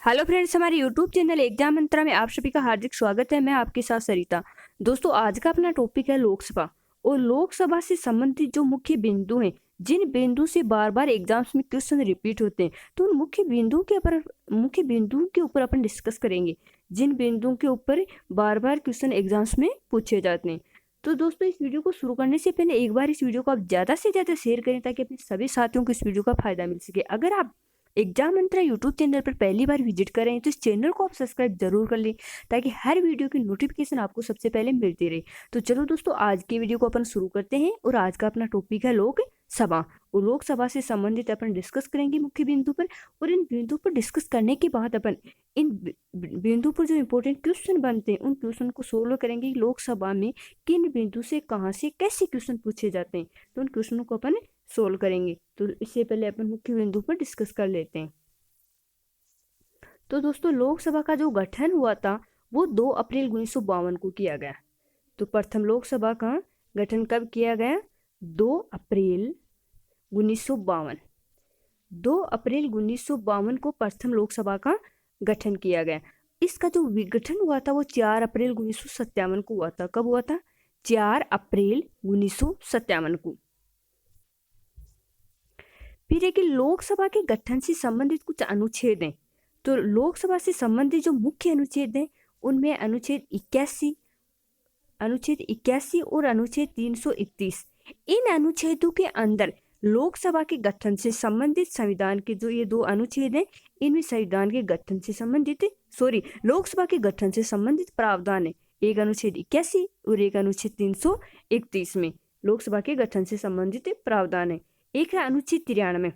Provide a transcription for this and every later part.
Hello friends, हमारे YouTube channel exam मंत्रा में आप सभी का हार्दिक स्वागत है। मैं आपके साथ सरिता। दोस्तों, आज का अपना टॉपिक है लोकसभा। और लोकसभा से संबंधित जो मुख्य बिंदु हैं, जिन बिंदु से बार बार एग्जाम्स में क्वेश्चन रिपीट होते हैं, तो उन मुख्य बिंदुओं के ऊपर अपन डिस्कस करेंगे, जिन बिंदुओं के ऊपर बार बार क्वेश्चन एग्जाम्स में पूछे जाते हैं। तो दोस्तों, इस वीडियो को शुरू करने से पहले एक बार इस वीडियो को आप ज़्यादा से ज़्यादा शेयर करें, ताकि अपने सभी साथियों को इस वीडियो का फायदा मिल सके। अगर आप एग्जाम मंत्रा यूट्यूब चैनल पर पहली बार विजिट कर रहे हैं, तो इस चैनल को आप सब्सक्राइब जरूर कर लें, ताकि हर वीडियो की नोटिफिकेशन आपको सबसे पहले मिलती रहे। तो चलो दोस्तों, आज की वीडियो को अपन शुरू करते हैं। और आज का अपना टॉपिक है लोकसभा। और लोकसभा से संबंधित अपन डिस्कस करेंगे मुख्य बिंदु पर। और इन बिंदु पर डिस्कस करने के बाद अपन इन बिंदु पर जो इंपॉर्टेंट क्वेश्चन बनते हैं, उन क्वेश्चन को सोल्व करेंगे। लोकसभा में किन बिंदु से कहाँ से कैसे क्वेश्चन पूछे जाते हैं, तो उन क्वेश्चनों को अपन सोल्व करेंगे। तो इससे पहले अपन मुख्य बिंदु पर डिस्कस कर लेते हैं। तो दोस्तों, लोकसभा का जो गठन हुआ था वो 2 अप्रैल 1952 को किया गया। तो प्रथम लोकसभा का गठन कब किया गया? 2 अप्रैल 1952। 2 अप्रैल 1952 को प्रथम लोकसभा का गठन किया गया। इसका जो विघटन हुआ था वो 4 अप्रैल 1957 को हुआ था। कब हुआ था? 4 अप्रैल 1957 को। फिर है कि लोकसभा के गठन से संबंधित कुछ अनुच्छेद हैं। तो लोकसभा से संबंधित जो मुख्य अनुच्छेद हैं, उनमें अनुच्छेद 81 और अनुच्छेद 331। इन अनुच्छेदों के अंदर लोकसभा के गठन से संबंधित संविधान के जो ये 2 अनुच्छेद हैं, इनमें संविधान के गठन से संबंधित लोकसभा के गठन से संबंधित प्रावधान है। एक अनुच्छेद 81 और एक अनुच्छेद 331 में लोकसभा के गठन से संबंधित प्रावधान है। एक है अनुच्छेद 93।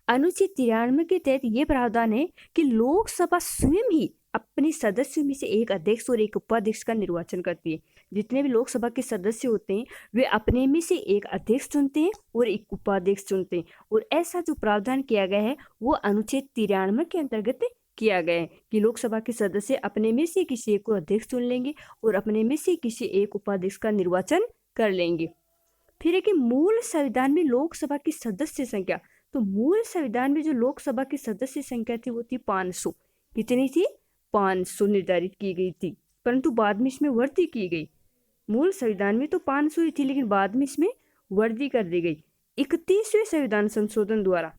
अनुच्छेद 93 के तहत ये प्रावधान है कि लोकसभा स्वयं ही अपने सदस्यों में से एक अध्यक्ष और एक उपाध्यक्ष का निर्वाचन करती है। जितने भी लोकसभा के सदस्य होते हैं, वे अपने में से एक अध्यक्ष चुनते हैं और एक उपाध्यक्ष चुनते हैं। और ऐसा जो प्रावधान किया गया है वो अनुच्छेद 93 के अंतर्गत किया गया है कि लोकसभा के सदस्य अपने में से किसी एक को अध्यक्ष चुन लेंगे और अपने में से किसी एक उपाध्यक्ष का निर्वाचन कर लेंगे। फिर है कि मूल संविधान में लोकसभा की सदस्य संख्या। तो मूल संविधान में जो लोकसभा की सदस्य संख्या थी वो थी 500। कितनी थी? 500 निर्धारित की गई थी, परंतु बाद में इसमें वृद्धि की गई। मूल संविधान में तो 500 ही थी, लेकिन बाद में इसमें वृद्धि कर दी गई 31वें संविधान संशोधन द्वारा।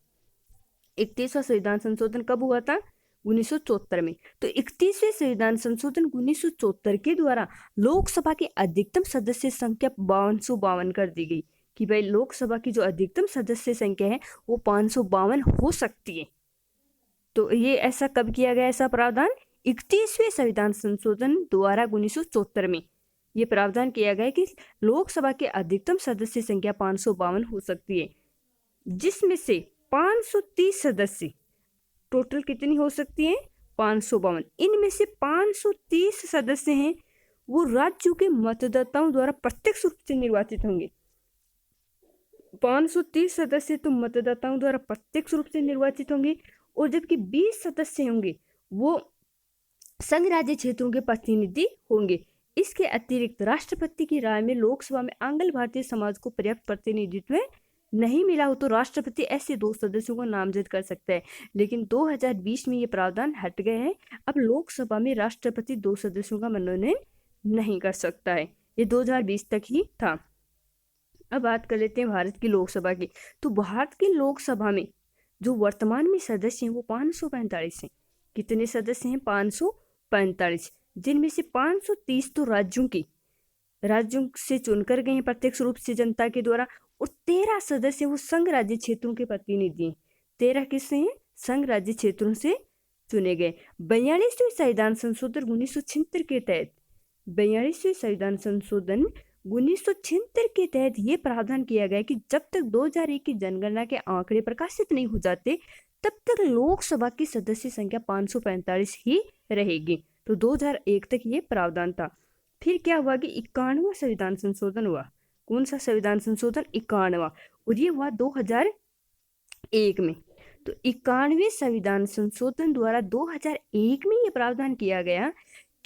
31वां संविधान संशोधन कब हुआ था? 1974 में। तो 31वें संविधान संशोधन 1974 के द्वारा लोकसभा की अधिकतम सदस्य संख्या 552 कर दी गई कि भाई लोकसभा की जो अधिकतम सदस्य संख्या है वो 552 हो सकती है। तो ये ऐसा कब किया गया? ऐसा प्रावधान 31वें संविधान संशोधन द्वारा 1974 में ये प्रावधान किया गया कि लोकसभा के अधिकतम सदस्य संख्या 552 हो सकती है, जिसमें से 530 सदस्य टोटल कितनी हो सकती है? 552। इनमें से 530 सदस्य हैं वो राज्यों के मतदाताओं द्वारा प्रत्यक्ष रूप से निर्वाचित होंगे। 530 सदस्य तो मतदाताओं द्वारा प्रत्यक्ष रूप से निर्वाचित होंगे, और जबकि 20 सदस्य होंगे वो संघ राज्य क्षेत्रों के प्रतिनिधि होंगे। इसके अतिरिक्त राष्ट्रपति की राय में लोकसभा में आंग्ल भारतीय समाज को पर्याप्त प्रतिनिधित्व नहीं मिला हो तो राष्ट्रपति ऐसे 2 सदस्यों को नामजद कर सकता है। लेकिन 2020 में ये प्रावधान हट गए हैं। अब लोकसभा में राष्ट्रपति 2 सदस्यों का मनोनयन नहीं कर सकता है। ये 2020 तक ही था। अब बात कर लेते हैं भारत की लोकसभा की। तो भारत की लोकसभा में जो वर्तमान में सदस्य हैं वो 545 हैं। कितने सदस्य हैं? 545, जिनमें से 530 तो राज्यों से चुनकर गए हैं प्रत्यक्ष रूप से जनता के द्वारा, और 13 सदस्य वो संघ राज्य क्षेत्रों के प्रतिनिधि हैं। 13 किससे हैं? संघ राज्य क्षेत्रों से चुने गए। 42वें संविधान संशोधन 1976 के तहत 42वें संविधान संशोधन 1976 के तहत ये प्रावधान किया गया कि जब तक 2001 की जनगणना के आंकड़े प्रकाशित नहीं हो जाते, तब तक लोकसभा की सदस्य संख्या 545 ही रहेगी। तो 2001 तक ये प्रावधान था। फिर क्या हुआ कि 91वां संविधान संशोधन हुआ। कौन सा संविधान संशोधन? 91वां। और ये हुआ 2001 में। तो 91वें संविधान संशोधन द्वारा 2001 में ये प्रावधान किया गया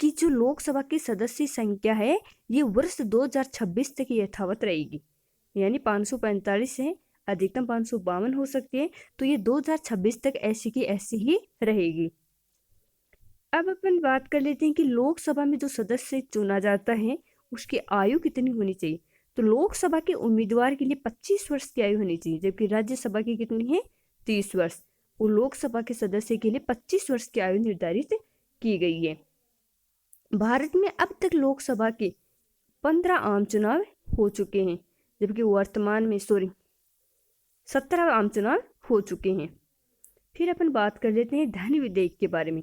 कि जो लोकसभा की सदस्य संख्या है ये वर्ष 2026 तक यथावत रहेगी, यानी 545 है। अधिकतम 552 हो सकती है। तो ये 2026 तक ऐसी की ऐसी ही रहेगी। अब अपन बात कर लेते हैं कि लोकसभा में जो सदस्य चुना जाता है उसकी आयु कितनी होनी चाहिए। तो लोकसभा के उम्मीदवार के लिए 25 वर्ष की आयु होनी चाहिए, जबकि राज्यसभा की कितनी है 30 वर्ष। और लोकसभा के सदस्य के लिए 25 वर्ष की आयु निर्धारित की गई है। भारत में अब तक लोकसभा के 15 आम चुनाव हो चुके हैं, जबकि वर्तमान में 17 आम चुनाव हो चुके हैं। फिर अपन बात कर लेते हैं धन विधेयक के बारे में।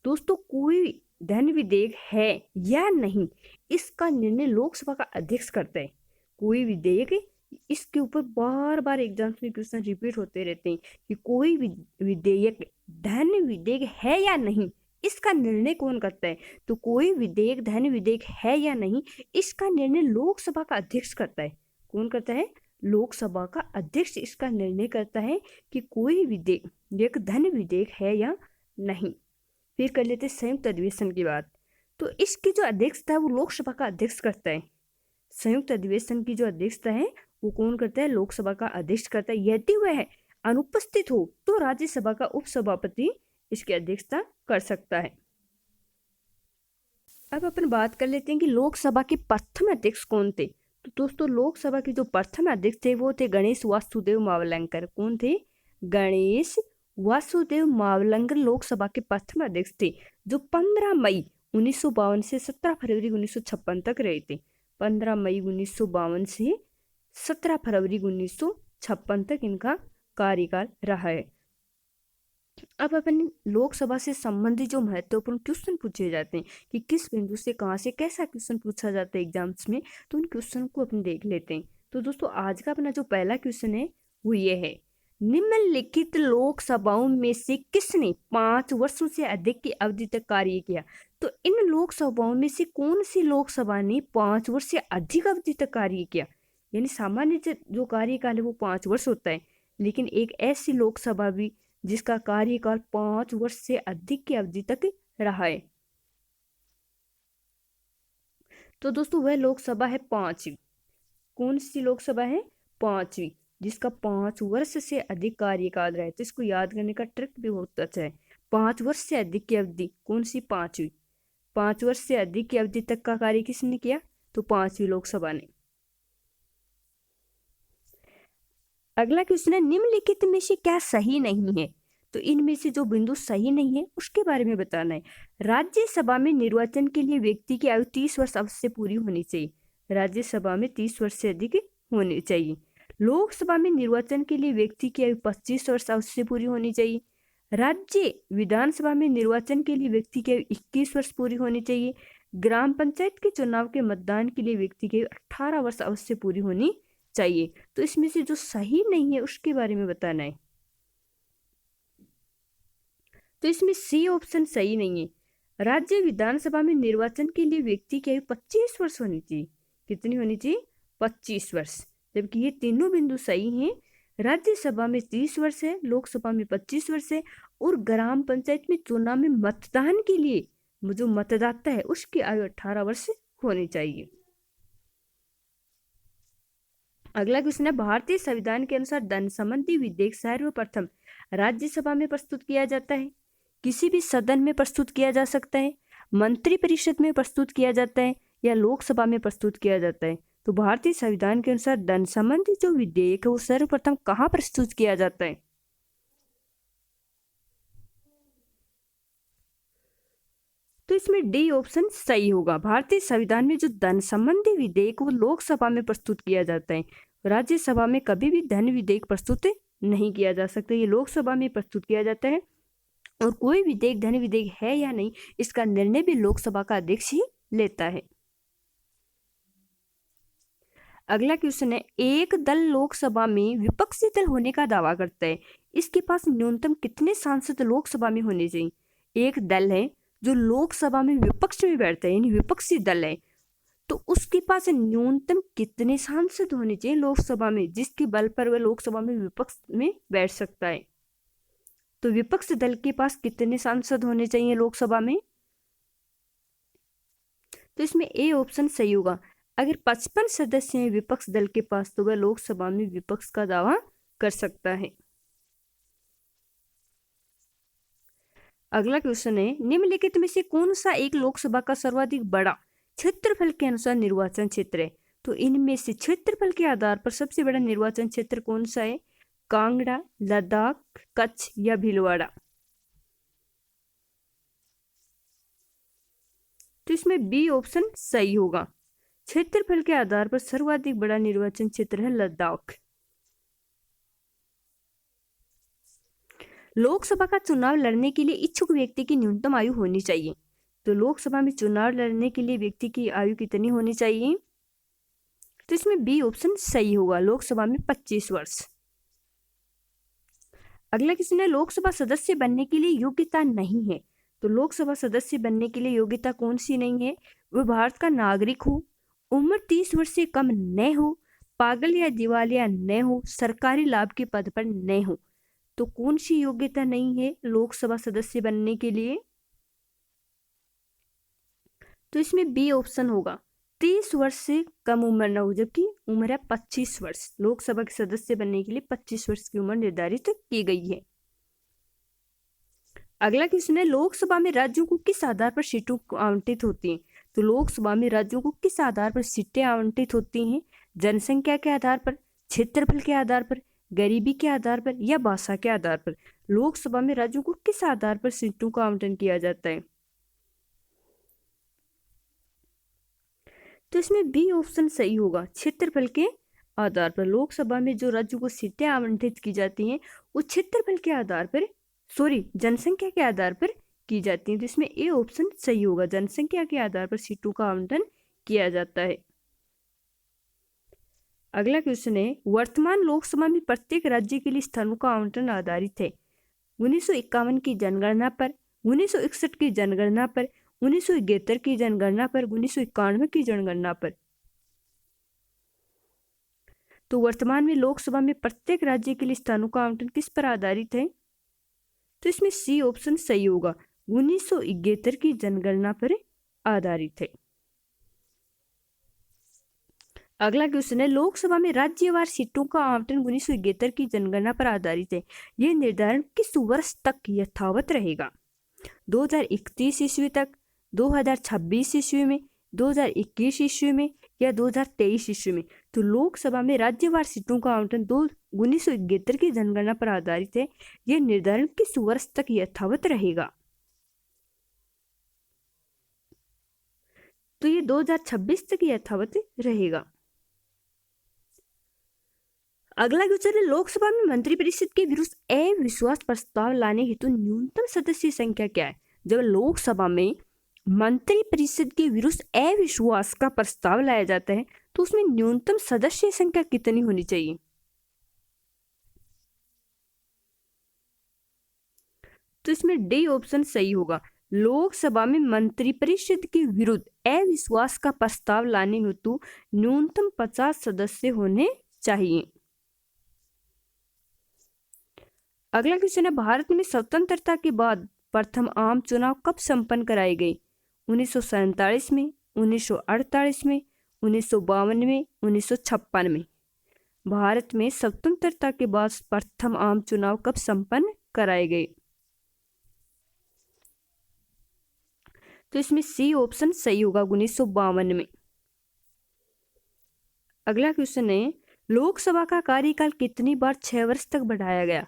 दोस्तों, कोई धन विधेयक है या नहीं, इसका निर्णय लोकसभा का अध्यक्ष करता है। कोई विधेयक, इसके ऊपर बार बार एग्जाम्स में क्वेश्चन रिपीट होते रहते हैं कि कोई विधेयक धन विधेयक है या नहीं, इसका निर्णय कौन करता है। तो कोई विधेयक धन विधेयक है या नहीं, इसका निर्णय लोकसभा का अध्यक्ष करता है। कौन करता है? लोकसभा का अध्यक्ष इसका निर्णय करता है कि कोई विधेयक धन विधेयक है या नहीं। फिर कर लेते संयुक्त अधिवेशन की बात। तो इसकी जो अध्यक्षता है वो लोकसभा का अध्यक्ष करता है। संयुक्त अधिवेशन की जो अध्यक्षता है वो कौन करता है? लोकसभा का अध्यक्ष करता है। यदि वह अनुपस्थित हो तो राज्यसभा का उपसभापति इसकी अध्यक्षता कर सकता है। अब अपन बात कर लेते हैं कि लोकसभा के प्रथम अध्यक्ष कौन थे। तो दोस्तों, लोकसभा के जो प्रथम अध्यक्ष थे वो थे गणेश वासुदेव मावलंकर। कौन थे? गणेश वासुदेव मावलंकर लोकसभा के प्रथम अध्यक्ष थे, जो 15 मई 1952 से 17 फरवरी 1956 तक रहे थे। 15 मई 1952 से 17 फरवरी 1956 तक इनका कार्यकाल रहा है। अब अपन लोकसभा से संबंधित जो महत्वपूर्ण क्वेश्चन पूछे जाते हैं कि किस बिंदु से कहाँ से कैसा क्वेश्चन पूछा जाता है एग्जाम्स में, तो उन क्वेश्चन को अपन देख लेते हैं। तो दोस्तों, आज का अपना जो पहला क्वेश्चन है वो ये है, निम्नलिखित लोकसभाओं में से किसने 5 वर्षों से अधिक की अवधि तक कार्य किया। तो इन लोकसभाओं में से कौन सी लोकसभा ने 5 वर्ष से अधिक अवधि तक कार्य किया। यानी सामान्य जो कार्यकाल है वो 5 वर्ष होता है, लेकिन एक ऐसी लोकसभा भी जिसका कार्यकाल 5 वर्ष से अधिक की अवधि तक रहा है। तो दोस्तों, वह लोकसभा है 5वीं। कौन सी लोकसभा है? 5वीं, जिसका 5 वर्ष से अधिक कार्यकाल रहा है। तो इसको याद करने का ट्रिक भी बहुत अच्छा है। 5 वर्ष से अधिक की अवधि कौन सी? 5वीं। 5 वर्ष से अधिक की अवधि तक का कार्य किसने किया? तो 5वीं लोकसभा ने। अगला क्वेश्चन है, निम्नलिखित में से क्या सही नहीं है। तो इनमें से जो बिंदु सही नहीं है उसके बारे में बताना है। राज्यसभा में निर्वाचन के लिए व्यक्ति की आयु 30 वर्ष अवश्य पूरी होनी चाहिए। राज्यसभा में 30 वर्ष से अधिक होनी चाहिए। लोकसभा में निर्वाचन के लिए व्यक्ति की आयु 25 वर्ष अवश्य पूरी होनी चाहिए। राज्य विधानसभा में निर्वाचन के लिए व्यक्ति की आयु 21 वर्ष पूरी होनी चाहिए। ग्राम पंचायत के चुनाव के मतदान के लिए व्यक्ति की आयु 18 वर्ष अवश्य पूरी होनी चाहिए। तो इसमें से जो सही नहीं है उसके बारे में बताना है। तो इसमें सी ऑप्शन सही नहीं है। राज्य विधानसभा में निर्वाचन के लिए व्यक्ति की आयु 25 वर्ष होनी चाहिए। कितनी होनी चाहिए? 25 वर्ष। जबकि ये तीनों बिंदु सही हैं। राज्यसभा में 30 वर्ष है, लोकसभा में 25 वर्ष है, और ग्राम पंचायत में चुनाव में मतदान के लिए जो मतदाता है उसकी आयु 18 वर्ष होनी चाहिए। अगला क्वेश्चन है, भारतीय संविधान के अनुसार धन संबंधी विधेयक सर्वप्रथम राज्यसभा में प्रस्तुत किया जाता है, किसी भी सदन में प्रस्तुत किया जा सकता है, मंत्रिपरिषद में प्रस्तुत किया जाता है, या लोकसभा में प्रस्तुत किया जाता है। तो भारतीय संविधान के अनुसार धन संबंधी जो विधेयक है वो सर्वप्रथम कहाँ प्रस्तुत किया जाता है? तो इसमें डी ऑप्शन सही होगा। भारतीय संविधान में जो धन संबंधी विधेयक वो लोकसभा में प्रस्तुत किया जाता है। राज्यसभा में कभी भी धन विधेयक प्रस्तुत नहीं किया जा सकता, ये लोकसभा में प्रस्तुत किया जाता है। और कोई विधेयक धन विधेयक है या नहीं इसका निर्णय भी लोकसभा का अध्यक्ष ही लेता है। अगला क्वेश्चन है, एक दल लोकसभा में विपक्षी दल होने का दावा करता है, इसके पास न्यूनतम कितने सांसद लोकसभा में होने चाहिए। एक दल है जो लोकसभा में विपक्ष में बैठता है, यानी विपक्षी दल है, तो उसके पास न्यूनतम कितने सांसद होने चाहिए लोकसभा में, जिसके बल पर वह लोकसभा में विपक्ष में बैठ सकता है। तो विपक्ष दल के पास कितने सांसद होने चाहिए लोकसभा में? तो इसमें ए ऑप्शन सही होगा। अगर 55 सदस्य हैं विपक्ष दल के पास तो वह लोकसभा में विपक्ष का दावा कर सकता है। अगला क्वेश्चन है, निम्नलिखित में से कौन सा एक लोकसभा का सर्वाधिक बड़ा क्षेत्रफल के अनुसार निर्वाचन क्षेत्र है? तो इनमें से क्षेत्रफल के आधार पर सबसे बड़ा निर्वाचन क्षेत्र कौन सा है? कांगड़ा, लद्दाख, कच्छ या भीलवाड़ा? तो इसमें बी ऑप्शन सही होगा। क्षेत्रफल के आधार पर सर्वाधिक बड़ा निर्वाचन क्षेत्र है लद्दाख। लोकसभा का चुनाव लड़ने के लिए इच्छुक व्यक्ति की न्यूनतम आयु होनी चाहिए। तो लोकसभा में चुनाव लड़ने के लिए व्यक्ति की आयु कितनी होनी चाहिए? तो इसमें बी ऑप्शन सही होगा, लोकसभा में 25 वर्ष। अगला क्वेश्चन है, लोकसभा सदस्य बनने के लिए योग्यता नहीं है। तो लोकसभा सदस्य बनने के लिए योग्यता कौन सी नहीं है? वह भारत का नागरिक हो, उम्र 30 वर्ष से कम न हो, पागल या दिवालिया न हो, सरकारी लाभ के पद पर न हो। तो कौन सी योग्यता नहीं है लोकसभा सदस्य बनने के लिए? तो इसमें बी ऑप्शन होगा, 30 वर्ष से कम उम्र न हो, जबकि उम्र है 25 वर्ष। लोकसभा के सदस्य बनने के लिए 25 वर्ष की उम्र निर्धारित की गई है। अगला क्वेश्चन है, लोकसभा में राज्यों को किस आधार पर सीटों आवंटित होती हैं? तो लोकसभा में राज्यों को किस आधार पर सीटें आवंटित होती हैं? जनसंख्या के आधार पर, क्षेत्रफल के आधार पर, गरीबी के आधार पर या भाषा के आधार पर? लोकसभा में राज्यों को किस आधार पर सीटों का आवंटन किया जाता है? तो इसमें बी ऑप्शन सही होगा, क्षेत्रफल के आधार पर। लोकसभा में जो राज्यों को सीटें आवंटित की जाती हैं वो क्षेत्रफल के आधार पर, जनसंख्या के आधार पर की जाती हैं। तो इसमें ए ऑप्शन सही होगा, जनसंख्या के आधार पर सीटों का आवंटन किया जाता है। अगला क्वेश्चन है, वर्तमान लोकसभा में प्रत्येक राज्य के लिए स्थानों का आवंटन आधारित है 1951 की जनगणना पर, 1961 की जनगणना पर, 1971 की जनगणना पर, 1991 की जनगणना पर? तो वर्तमान में लोकसभा में प्रत्येक राज्य के लिए स्थानों का आवंटन किस पर आधारित है? तो इसमें सी ऑप्शन सही होगा, 1971 की जनगणना पर आधारित है। अगला क्वेश्चन है, लोकसभा में राज्यवार सीटों का आवंटन 1971 की जनगणना पर आधारित है। यह निर्धारण किस वर्ष तक यथावत रहेगा? 2031 ईस्वी तक, 2026 ईस्वी में, 2021 ईस्वी में या 2023 ईस्वी में? तो लोकसभा में राज्यवार सीटों का आवंटन 1971 की जनगणना पर आधारित है। यह निर्धारण किस वर्ष तक यथावत रहेगा? तो ये 2026 तक यथावत रहेगा। अगला क्वेश्चन है, लोकसभा में मंत्रिपरिषद के विरुद्ध अविश्वास प्रस्ताव लाने हेतु न्यूनतम सदस्य संख्या क्या है? जब लोकसभा में मंत्रिपरिषद के विरुद्ध अविश्वास का प्रस्ताव लाया जाता है तो उसमें न्यूनतम सदस्य संख्या कितनी होनी चाहिए? तो इसमें डी ऑप्शन सही होगा, लोकसभा में मंत्रिपरिषद के विरुद्ध अविश्वास का प्रस्ताव लाने हेतु न्यूनतम 50 सदस्य होने चाहिए। अगला क्वेश्चन है, भारत में स्वतंत्रता के बाद प्रथम आम चुनाव कब संपन्न कराए गए? 1947 में, 1948 में, 1952 में, 1956 में? भारत में स्वतंत्रता के बाद प्रथम आम चुनाव कब संपन्न कराए गए? तो इसमें सी ऑप्शन सही होगा, 1952 में। अगला क्वेश्चन है, लोकसभा का कार्यकाल कितनी बार 6 वर्ष तक बढ़ाया गया?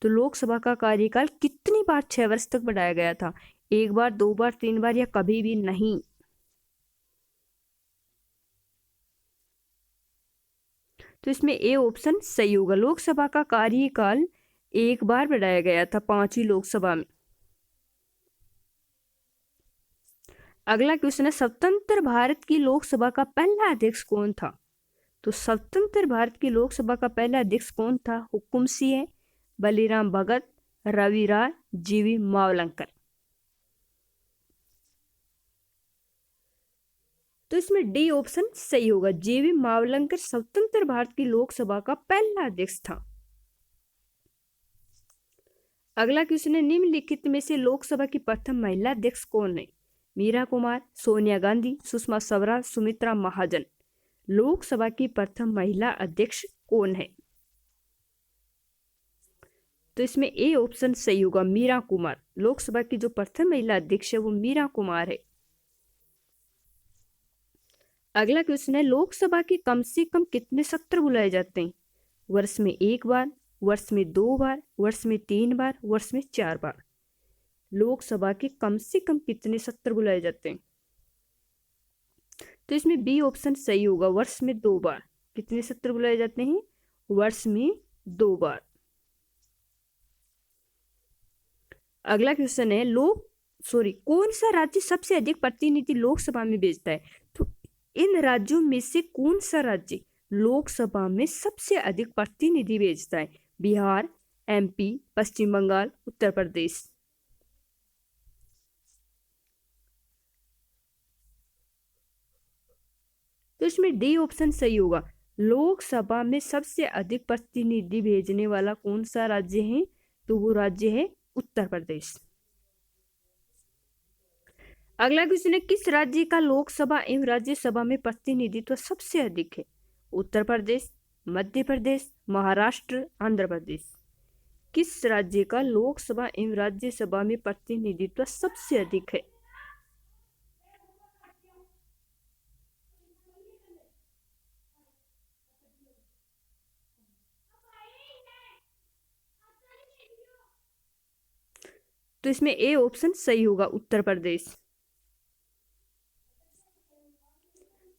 तो लोकसभा का कार्यकाल कितनी बार 6 वर्ष तक बढ़ाया गया था? 1 बार, 2 बार, 3 बार या कभी भी नहीं? तो इसमें ए ऑप्शन सही होगा, लोकसभा का कार्यकाल 1 बार बढ़ाया गया था 5वीं लोकसभा में। अगला क्वेश्चन है, स्वतंत्र भारत की लोकसभा का पहला अध्यक्ष कौन था? तो स्वतंत्र भारत की लोकसभा का पहला अध्यक्ष कौन था? हुकुम सिंह, बलीराम भगत, रवि राय, जीवी मावलंकर? तो इसमें डी ऑप्शन सही होगा, जीवी मावलंकर स्वतंत्र भारत की लोकसभा का पहला अध्यक्ष था। अगला क्वेश्चन है, निम्नलिखित में से लोकसभा की प्रथम महिला अध्यक्ष कौन है? मीरा कुमार, सोनिया गांधी, सुषमा स्वराज, सुमित्रा महाजन? लोकसभा की प्रथम महिला अध्यक्ष कौन है? तो इसमें ए ऑप्शन सही होगा, मीरा कुमार। लोकसभा की जो प्रथम महिला अध्यक्ष है वो मीरा कुमार है। अगला क्वेश्चन है, लोकसभा के कम से कम कितने सत्र बुलाए जाते हैं? वर्ष में 1 बार, वर्ष में 2 बार, वर्ष में 3 बार, वर्ष में 4 बार। लोकसभा के कम से कम कितने सत्र बुलाए जाते हैं? तो इसमें बी ऑप्शन सही होगा, वर्ष में 2 बार। कितने सत्र बुलाए जाते हैं? वर्ष में 2 बार। अगला क्वेश्चन है, कौन सा राज्य सबसे अधिक प्रतिनिधि लोकसभा में भेजता है? तो इन राज्यों में से कौन सा राज्य लोकसभा में सबसे अधिक प्रतिनिधि भेजता है? बिहार, एमपी, पश्चिम बंगाल, उत्तर प्रदेश। तो इसमें डी ऑप्शन सही होगा, लोकसभा में सबसे अधिक प्रतिनिधि भेजने वाला कौन सा राज्य है? तो वो राज्य है उत्तर प्रदेश। अगला क्वेश्चन है, किस राज्य का लोकसभा एवं राज्यसभा में प्रतिनिधित्व सबसे अधिक है? उत्तर प्रदेश, मध्य प्रदेश, महाराष्ट्र, आंध्र प्रदेश। किस राज्य का लोकसभा एवं राज्यसभा में प्रतिनिधित्व सबसे अधिक है? तो इसमें ए ऑप्शन सही होगा, उत्तर प्रदेश।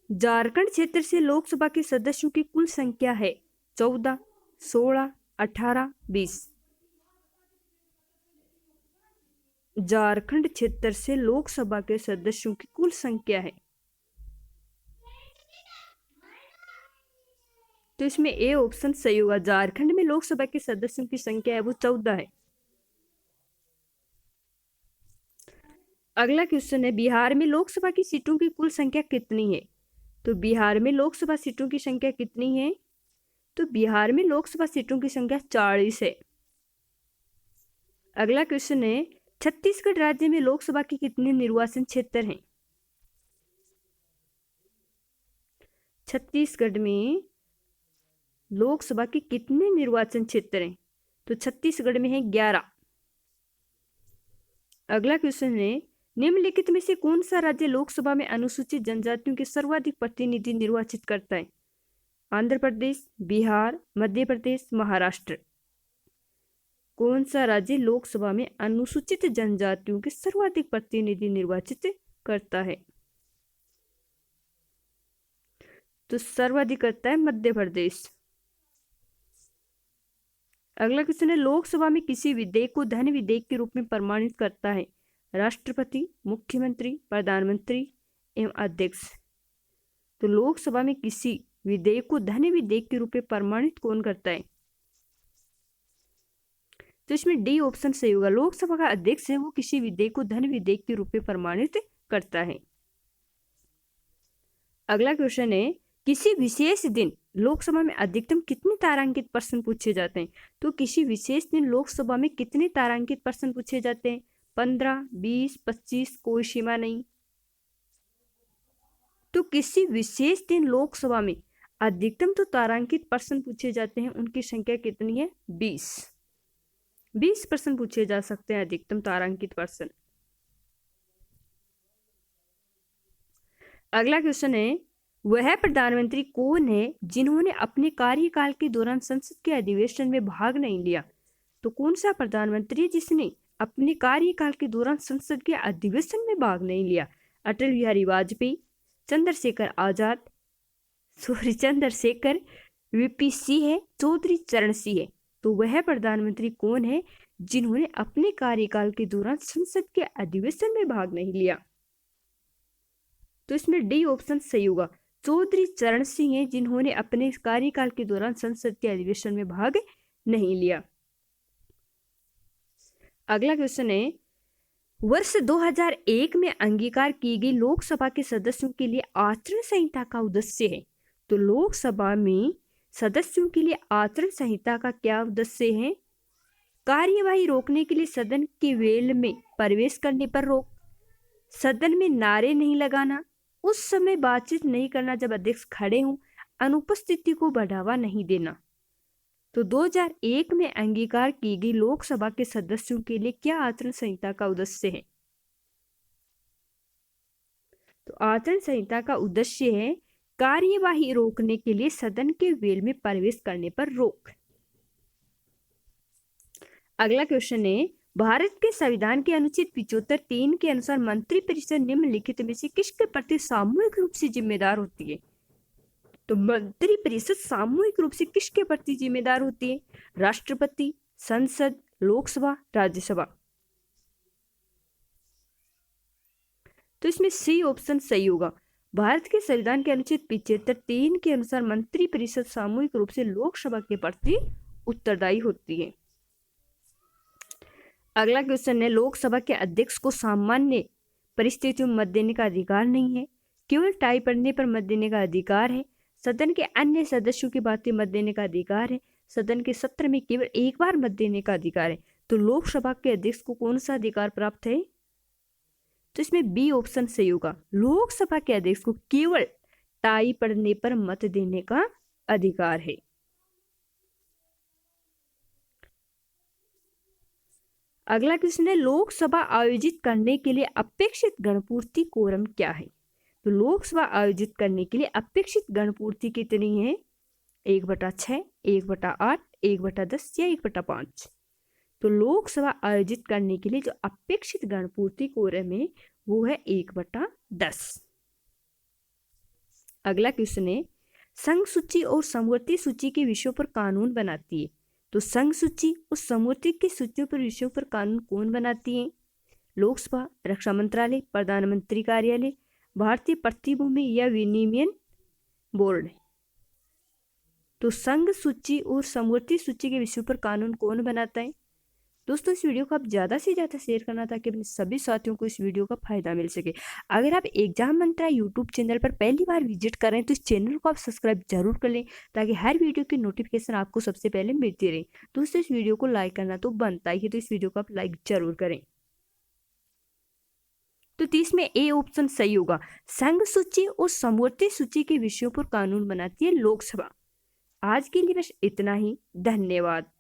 झारखंड क्षेत्र से लोकसभा के सदस्यों की कुल संख्या है 14, 16, 18, 20। झारखंड क्षेत्र से लोकसभा के सदस्यों की कुल संख्या है, तो इसमें ए ऑप्शन सही होगा, झारखंड में लोकसभा के सदस्यों की संख्या है वो 14 है। अगला क्वेश्चन है, बिहार में लोकसभा की सीटों की कुल संख्या कितनी है? तो बिहार में लोकसभा सीटों की संख्या कितनी है? तो बिहार में लोकसभा सीटों की संख्या 40 है। अगला क्वेश्चन है, छत्तीसगढ़ राज्य में लोकसभा के कितने निर्वाचन क्षेत्र हैं? छत्तीसगढ़ में लोकसभा के कितने निर्वाचन क्षेत्र हैं? तो छत्तीसगढ़ में है 11। अगला क्वेश्चन है, निम्नलिखित में से कौन सा राज्य लोकसभा में अनुसूचित जनजातियों के सर्वाधिक प्रतिनिधि निर्वाचित करता है? आंध्र प्रदेश, बिहार, मध्य प्रदेश, महाराष्ट्र। कौन सा राज्य लोकसभा में अनुसूचित जनजातियों के सर्वाधिक प्रतिनिधि निर्वाचित करता है? तो सर्वाधिक करता है मध्य प्रदेश। अगला क्वेश्चन है, लोकसभा में किसी विधेयक को धन विधेयक के रूप में प्रमाणित करता है? राष्ट्रपति, मुख्यमंत्री, प्रधानमंत्री एवं अध्यक्ष। तो लोकसभा में किसी विधेयक को धन विधेयक के रूप में प्रमाणित कौन करता है? तो इसमें डी ऑप्शन सही होगा, लोकसभा का अध्यक्ष है वो किसी विधेयक को धन विधेयक के रूप में प्रमाणित करता है। अगला क्वेश्चन है, किसी विशेष दिन लोकसभा में अधिकतम कितने तारांकित प्रश्न पूछे जाते हैं? तो किसी विशेष दिन लोकसभा में कितने तारांकित प्रश्न पूछे जाते हैं? 15, 20, 25, कोई सीमा नहीं। तो किसी विशेष दिन लोकसभा में अधिकतम तो तारांकित प्रश्न पूछे जाते हैं, उनकी संख्या कितनी है? 20 प्रश्न पूछे जा सकते हैं, अधिकतम तारांकित प्रश्न। अगला क्वेश्चन है, वह प्रधानमंत्री कौन है जिन्होंने अपने कार्यकाल के दौरान संसद के अधिवेशन में भाग नहीं लिया? तो कौन सा प्रधानमंत्री है जिसने अपने कार्यकाल के दौरान संसद के अधिवेशन में भाग नहीं लिया? अटल बिहारी वाजपेयी, चंद्रशेखर वीपी सिंह है, चौधरी चरण सिंह है। तो वह प्रधानमंत्री कौन है जिन्होंने अपने कार्यकाल के दौरान संसद के अधिवेशन में भाग नहीं लिया? तो इसमें डी ऑप्शन सही होगा, चौधरी चरण सिंह है जिन्होंने अपने कार्यकाल के दौरान संसद के अधिवेशन में भाग नहीं लिया। अगला क्वेश्चन है, वर्ष 2001 में अंगीकार की गई लोकसभा के सदस्यों के लिए आचरण संहिता का उद्देश्य है। तो लोकसभा में सदस्यों के लिए आचरण संहिता का क्या उद्देश्य है? कार्यवाही रोकने के लिए सदन के वेल में प्रवेश करने पर रोक, सदन में नारे नहीं लगाना, उस समय बातचीत नहीं करना जब अध्यक्ष खड़े हों, अनुपस्थिति को बढ़ावा नहीं देना। तो 2001 में अंगीकार की गई लोकसभा के सदस्यों के लिए क्या आचरण संहिता का उद्देश्य है? तो आचरण संहिता का उद्देश्य है कार्यवाही रोकने के लिए सदन के वेल में प्रवेश करने पर रोक। अगला क्वेश्चन है, भारत के संविधान के अनुच्छेद 75(3) के अनुसार मंत्रिपरिषद निम्नलिखित में से किसके प्रति सामूहिक रूप से जिम्मेदार होती है? तो मंत्रिपरिषद सामूहिक रूप से किसके प्रति जिम्मेदार होती है? राष्ट्रपति, संसद, लोकसभा, राज्यसभा। तो इसमें सी ऑप्शन सही होगा। भारत के संविधान के अनुच्छेद 75(3) के अनुसार मंत्रिपरिषद सामूहिक रूप से लोकसभा के प्रति उत्तरदायी होती है। अगला क्वेश्चन है, लोकसभा के अध्यक्ष को सामान्य परिस्थितियों में मत देने का अधिकार नहीं है, केवल टाई पड़ने पर मत देने का अधिकार है, सदन के अन्य सदस्यों की बातें मत देने का अधिकार है, सदन के सत्र में केवल एक बार मत देने का अधिकार है। तो लोकसभा के अध्यक्ष को कौन सा अधिकार प्राप्त है? तो इसमें बी ऑप्शन सही होगा। लोकसभा के अध्यक्ष को केवल टाई पड़ने पर मत देने का अधिकार है। अगला क्वेश्चन है, लोकसभा आयोजित करने के लिए अपेक्षित गणपूर्ति कोरम क्या है? तो लोकसभा आयोजित करने के लिए अपेक्षित गणपूर्ति कितनी है? 1/6, 1/8, 1/10 या 1/5। तो लोकसभा आयोजित करने के लिए जो अपेक्षित गणपूर्ति कोरम है वो है 1/10। अगला क्वेश्चन है, संघ सूची और समवर्ती सूची के विषयों पर कानून बनाती है। तो संघ सूची और समवर्ती की सूचियों पर विषयों पर कानून कौन बनाती है? लोकसभा, रक्षा मंत्रालय, प्रधानमंत्री कार्यालय, भारतीय प्रतिभूति या विनिमय बोर्ड। तो संघ सूची और समवर्ती सूची के विषयों पर कानून कौन बनाता है? दोस्तों इस वीडियो को आप ज़्यादा से ज़्यादा शेयर करना ताकि अपने सभी साथियों को इस वीडियो का फायदा मिल सके। अगर आप एग्जाम मंत्रा यूट्यूब चैनल पर पहली बार विजिट करें तो इस चैनल को आप सब्सक्राइब जरूर कर लें ताकि हर वीडियो की नोटिफिकेशन आपको सबसे पहले मिलती रहे। दोस्तों इस वीडियो को लाइक करना तो बनता ही है, तो इस वीडियो को आप लाइक जरूर करें। तो 30 में ए ऑप्शन सही होगा। संघ सूची और समवर्ती सूची के विषयों पर कानून बनाती है लोकसभा। आज के लिए बस इतना ही। धन्यवाद।